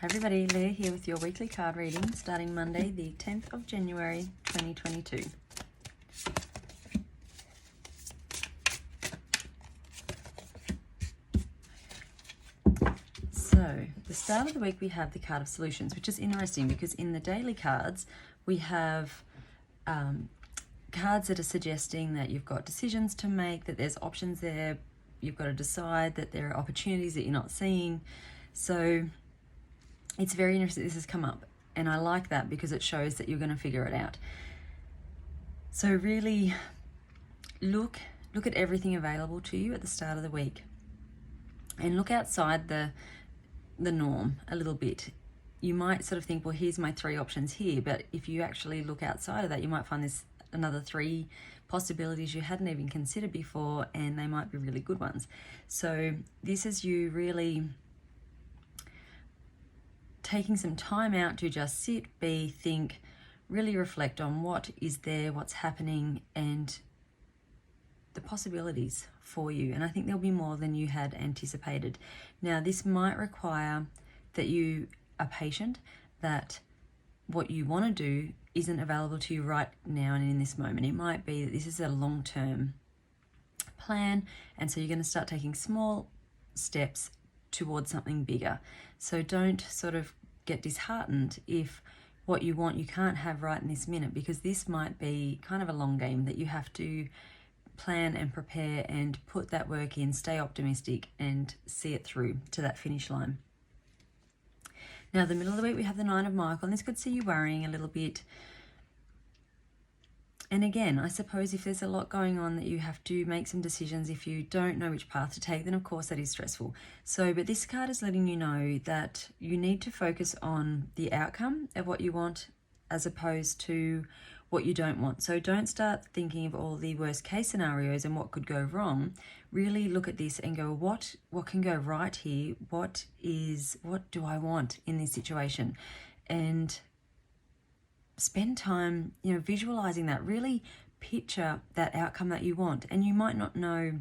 Hi everybody, Leah here with your weekly card reading starting Monday the 10th of January 2022. So the start of the week we have the card of solutions, which is interesting because in the daily cards we have cards that are suggesting that you've got decisions to make, that there's options there, you've got to decide, that there are opportunities that you're not seeing. So it's very interesting this has come up, and I like that because it shows that you're going to figure it out. So really look at everything available to you at the start of the week and look outside the norm a little bit. You might sort of think, well, here's my 3 options here, but if you actually look outside of that, you might find there's another 3 possibilities you hadn't even considered before, and they might be really good ones. So this is you really taking some time out to just sit, be, think, really reflect on what is there, what's happening, and the possibilities for you. And I think there'll be more than you had anticipated. Now, this might require that you are patient, that what you want to do isn't available to you right now and in this moment. It might be that this is a long-term plan, and so you're going to start taking small steps towards something bigger. So don't sort of get disheartened if what you want you can't have right in this minute, because this might be kind of a long game that you have to plan and prepare and put that work in, stay optimistic and see it through to that finish line. Now, the middle of the week we have the 9 of Michael, and this could see you worrying a little bit. And again, I suppose if there's a lot going on that you have to make some decisions, if you don't know which path to take, then of course that is stressful. So, but this card is letting you know that you need to focus on the outcome of what you want as opposed to what you don't want. So don't start thinking of all the worst case scenarios and what could go wrong. Really look at this and go, what can go right here? What do I want in this situation? And spend time, visualizing that. Really picture that outcome that you want. And you might not know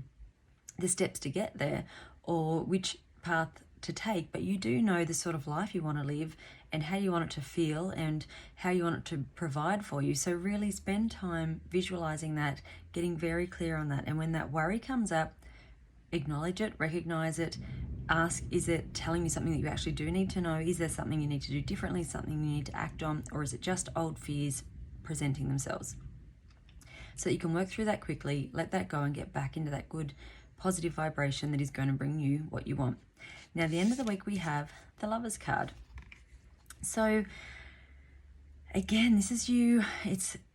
the steps to get there or which path to take, but you do know the sort of life you want to live and how you want it to feel and how you want it to provide for you. So really spend time visualizing that, getting very clear on that. And when that worry comes up, acknowledge it, recognize it, ask, is it telling you something that you actually do need to know? Is there something you need to do differently, something you need to act on, or is it just old fears presenting themselves? So that you can work through that quickly, let that go and get back into that good positive vibration that is going to bring you what you want. Now, at the end of the week, we have the Lovers card. So again, this is you.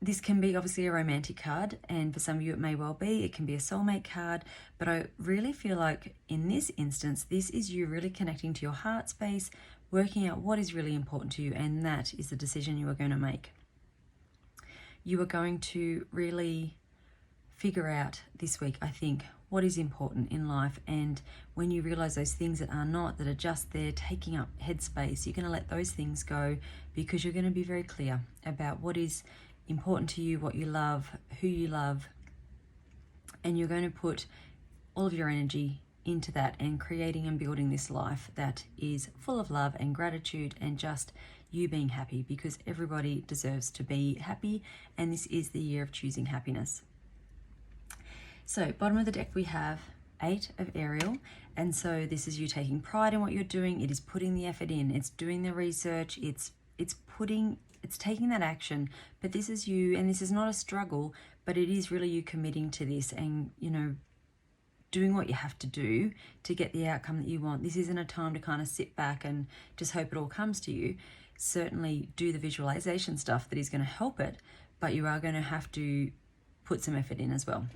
This can be obviously a romantic card, and for some of you it may well be. It can be a soulmate card, but I really feel like in this instance, this is you really connecting to your heart space, working out what is really important to you, and that is the decision you are going to make. You are going to really figure out this week, I think, what is important in life, and when you realize those things that are not, that are just there taking up headspace, you're going to let those things go because you're going to be very clear about what is important to you, what you love, who you love, and you're going to put all of your energy into that and creating and building this life that is full of love and gratitude and just you being happy, because everybody deserves to be happy, and this is the year of choosing happiness. So bottom of the deck we have 8 of Ariel, and so this is you taking pride in what you're doing. It is putting the effort in, it's doing the research, it's taking that action. But this is you, and this is not a struggle, but it is really you committing to this and doing what you have to do to get the outcome that you want. This isn't a time to kind of sit back and just hope it all comes to you. Certainly do the visualization stuff that is going to help it, but you are going to have to put some effort in as well.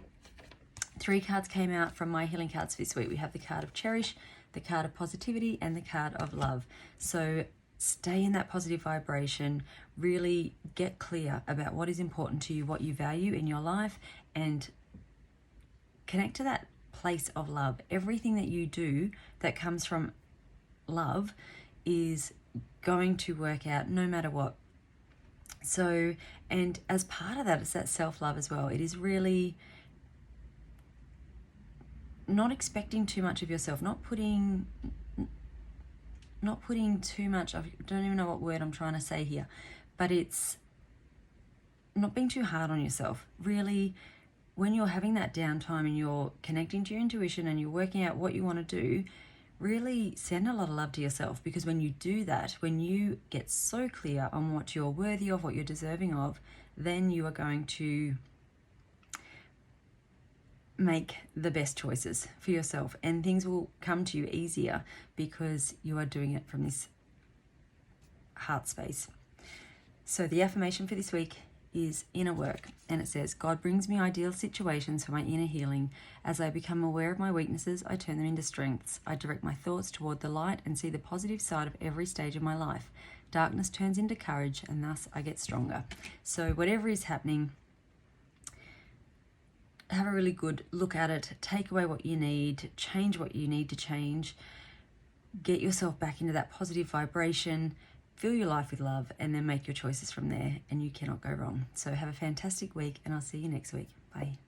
3 cards came out from my healing cards this week. We have the card of Cherish, the card of Positivity, and the card of Love. So stay in that positive vibration, really get clear about what is important to you, what you value in your life, and connect to that place of love. Everything that you do that comes from love is going to work out no matter what. So, and as part of that, it's that self-love as well. It is really not expecting too much of yourself, not putting not putting too much, I don't even know what word I'm trying to say here, but it's not being too hard on yourself. Really, when you're having that downtime and you're connecting to your intuition and you're working out what you want to do, really send a lot of love to yourself, because when you do that, when you get so clear on what you're worthy of, what you're deserving of, then you are going to make the best choices for yourself, and things will come to you easier because you are doing it from this heart space. So the affirmation for this week is inner work, and it says, God brings me ideal situations for my inner healing. As I become aware of my weaknesses, I turn them into strengths. I direct my thoughts toward the light and see the positive side of every stage of my life. Darkness turns into courage, and thus I get stronger. So whatever is happening, have a really good look at it, take away what you need, change what you need to change, get yourself back into that positive vibration, fill your life with love, and then make your choices from there, and you cannot go wrong. So have a fantastic week, and I'll see you next week. Bye.